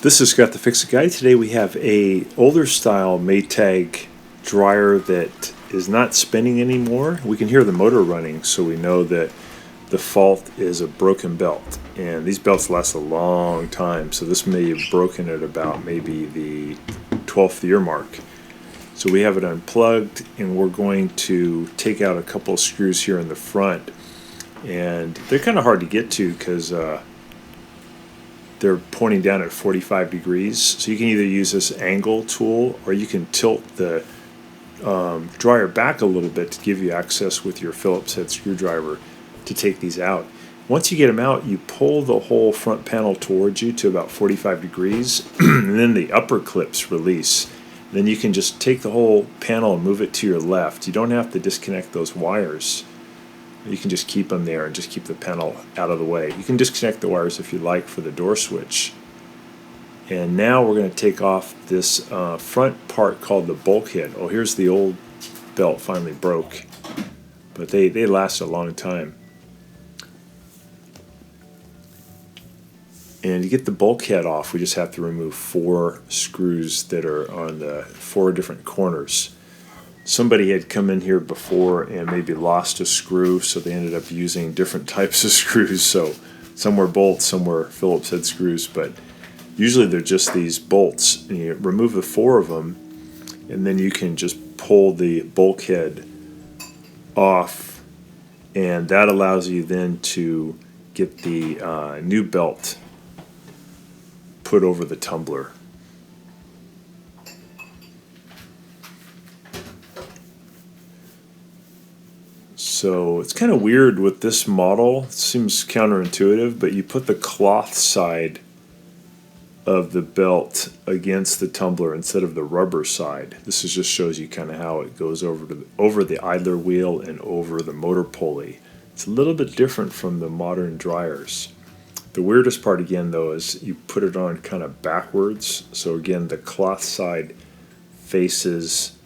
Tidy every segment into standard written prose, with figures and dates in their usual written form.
This is Scott the Fix-It Guy. Today we have a older style Maytag dryer that is not spinning anymore. We can hear the motor running, so we know that the fault is a broken belt. And these belts last a long time, so this may have broken at about maybe the 12th year mark. So we have it unplugged, and we're going to take out a couple of screws here in the front. And they're kind of hard to get to because they're pointing down at 45 degrees. So you can either use this angle tool, or you can tilt the dryer back a little bit to give you access with your Phillips head screwdriver to take these out. Once you get them out, you pull the whole front panel towards you to about 45 degrees, and then the upper clips release. Then you can just take the whole panel and move it to your left. You don't have to disconnect those wires. You can just keep them there and just keep the panel out of the way. You can disconnect the wires if you like for the door switch. And now we're going to take off this front part called the bulkhead. Oh, here's the old belt finally broke. But they last a long time. And to get the bulkhead off, we just have to remove 4 screws that are on the 4 different corners. Somebody had come in here before and maybe lost a screw, so they ended up using different types of screws. So some were bolts, some were Phillips head screws, but usually they're just these bolts. And you remove the 4 of them, and then you can just pull the bulkhead off, and that allows you then to get the new belt put over the tumbler. So it's kind of weird with this model. It seems counterintuitive, but you put the cloth side of the belt against the tumbler instead of the rubber side. This just shows you kind of how it goes over the idler wheel and over the motor pulley. It's a little bit different from the modern dryers. The weirdest part again though is you put it on kind of backwards. So again, the cloth side faces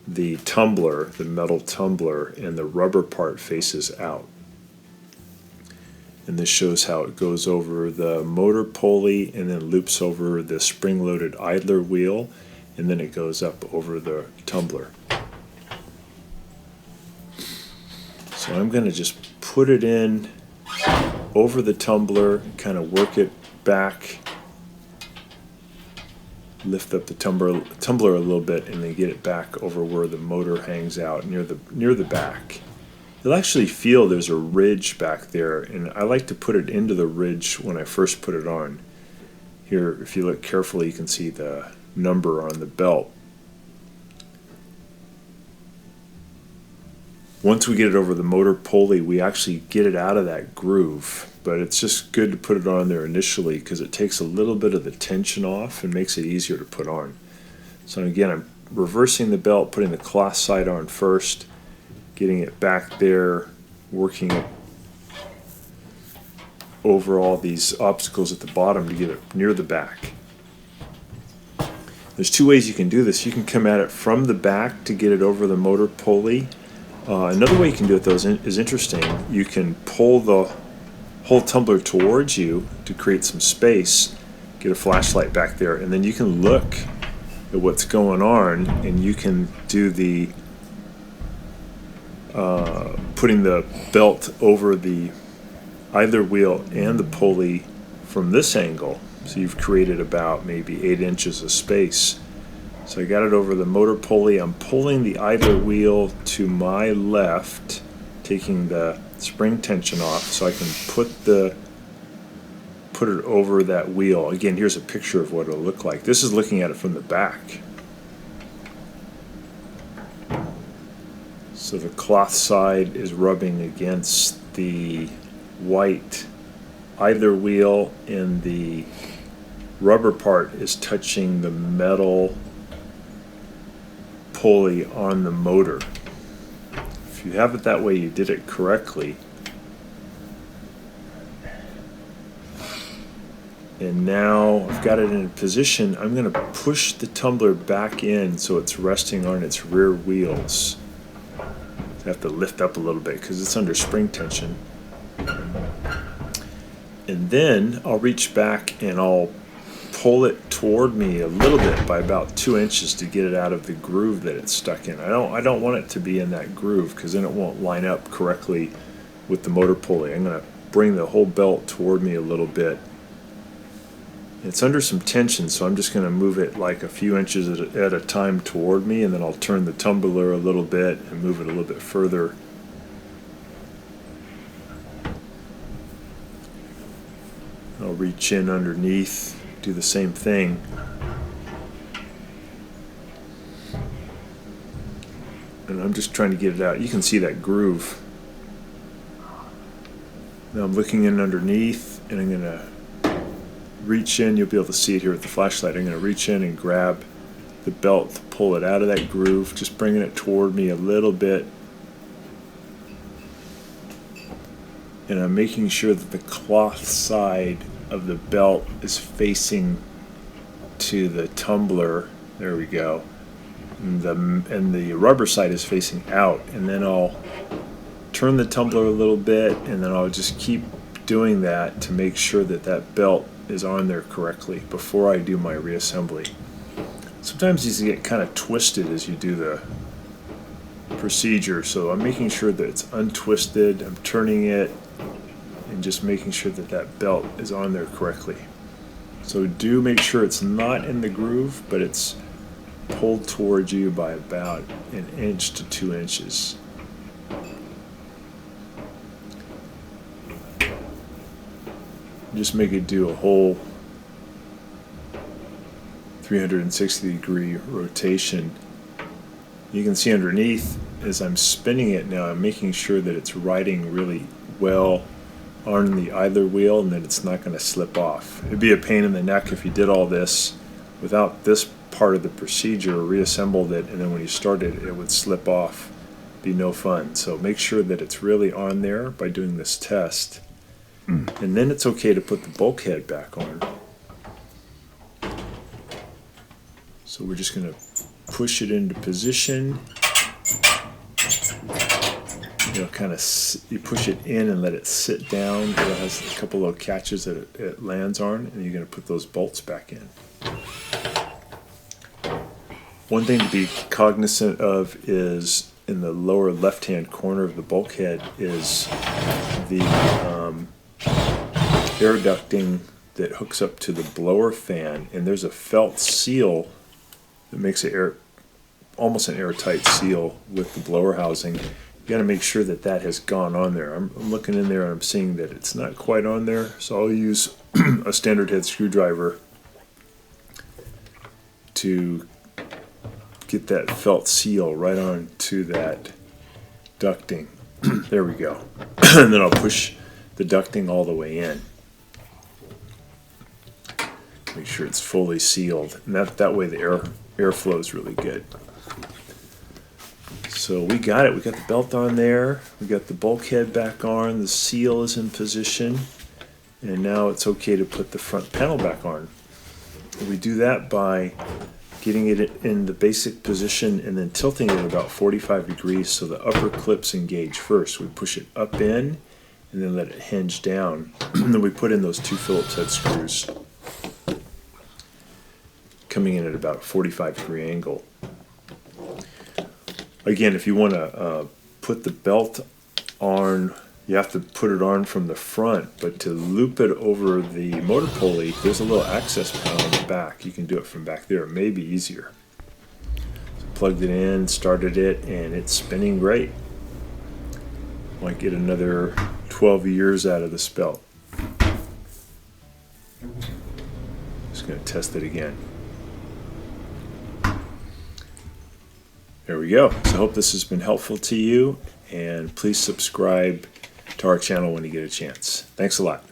the tumbler, the metal tumbler, and the rubber part faces out. And this shows how it goes over the motor pulley and then loops over the spring-loaded idler wheel, and then it goes up over the tumbler. So I'm going to just put it in over the tumbler and kind of work it back, lift up the tumbler a little bit, and then get it back over where the motor hangs out near the back. You'll actually feel there's a ridge back there, and I like to put it into the ridge when I first put it on. Here, if you look carefully, you can see the number on the belt. Once we get it over the motor pulley, we actually get it out of that groove, but it's just good to put it on there initially because it takes a little bit of the tension off and makes it easier to put on. So again, I'm reversing the belt, putting the cloth side on first, getting it back there, working it over all these obstacles at the bottom to get it near the back. There's 2 ways you can do this. You can come at it from the back to get it over the motor pulley. Another way you can do it though is interesting. You can pull the whole tumbler towards you to create some space, get a flashlight back there, and then you can look at what's going on, and you can do the putting the belt over the idler wheel and the pulley from this angle. So you've created about maybe 8 inches of space. So I got it over the motor pulley. I'm pulling the idler wheel to my left, taking the spring tension off so I can put it over that wheel. Again, here's a picture of what it'll look like. This is looking at it from the back. So the cloth side is rubbing against the white idler wheel, and the rubber part is touching the metal pulley on the motor. If you have it that way, you did it correctly. And now I've got it in a position. I'm going to push the tumbler back in so it's resting on its rear wheels. I have to lift up a little bit because it's under spring tension. And then I'll reach back and I'll pull it toward me a little bit by about 2 inches to get it out of the groove that it's stuck in. I don't want it to be in that groove because then it won't line up correctly with the motor pulley. I'm going to bring the whole belt toward me a little bit. It's under some tension, so I'm just going to move it like a few inches at a time toward me, and then I'll turn the tumbler a little bit and move it a little bit further. I'll reach in underneath, do the same thing. And I'm just trying to get it out. You can see that groove. Now I'm looking in underneath, and I'm going to reach in. You'll be able to see it here with the flashlight. I'm going to reach in and grab the belt to pull it out of that groove, just bringing it toward me a little bit. And I'm making sure that the cloth side of the belt is facing to the tumbler. There we go. And the rubber side is facing out. And then I'll turn the tumbler a little bit, and then I'll just keep doing that to make sure that that belt is on there correctly before I do my reassembly. Sometimes these get kind of twisted as you do the procedure, so I'm making sure that it's untwisted. I'm turning it and just making sure that that belt is on there correctly. So do make sure it's not in the groove, but it's pulled towards you by about 1 inch to 2 inches. Just make it do a whole 360-degree rotation. You can see underneath as I'm spinning it now, I'm making sure that it's riding really well on the idler wheel and that it's not going to slip off. It'd be a pain in the neck if you did all this without this part of the procedure, reassembled it, and then when you started it would slip off. Be no fun. So make sure that it's really on there by doing this test. And then it's okay to put the bulkhead back on. So we're just going to push it into position. You know, kind of you push it in and let it sit down. It has a couple of catches that it lands on, and you're going to put those bolts back in. One thing to be cognizant of is in the lower left-hand corner of the bulkhead is the air ducting that hooks up to the blower fan, and there's a felt seal that makes it almost an airtight seal with the blower housing. You got to make sure that that has gone on there. I'm looking in there and I'm seeing that it's not quite on there, so I'll use a standard head screwdriver to get that felt seal right onto that ducting. There we go. And then I'll push the ducting all the way in. Make sure it's fully sealed, and that way the airflow is really good. So we got it. We got the belt on there. We got the bulkhead back on. The seal is in position, and now it's okay to put the front panel back on. And we do that by getting it in the basic position and then tilting it about 45 degrees so the upper clips engage first. We push it up in and then let it hinge down. And then we put in those 2 Phillips head screws, coming in at about a 45-degree angle. Again, if you want to put the belt on, you have to put it on from the front, but to loop it over the motor pulley, there's a little access panel on the back. You can do it from back there. It may be easier. So plugged it in, started it, and it's spinning great. Might get another 12 years out of this belt. Just going to test it again. There we go. So I hope this has been helpful to you, and please subscribe to our channel when you get a chance. Thanks a lot.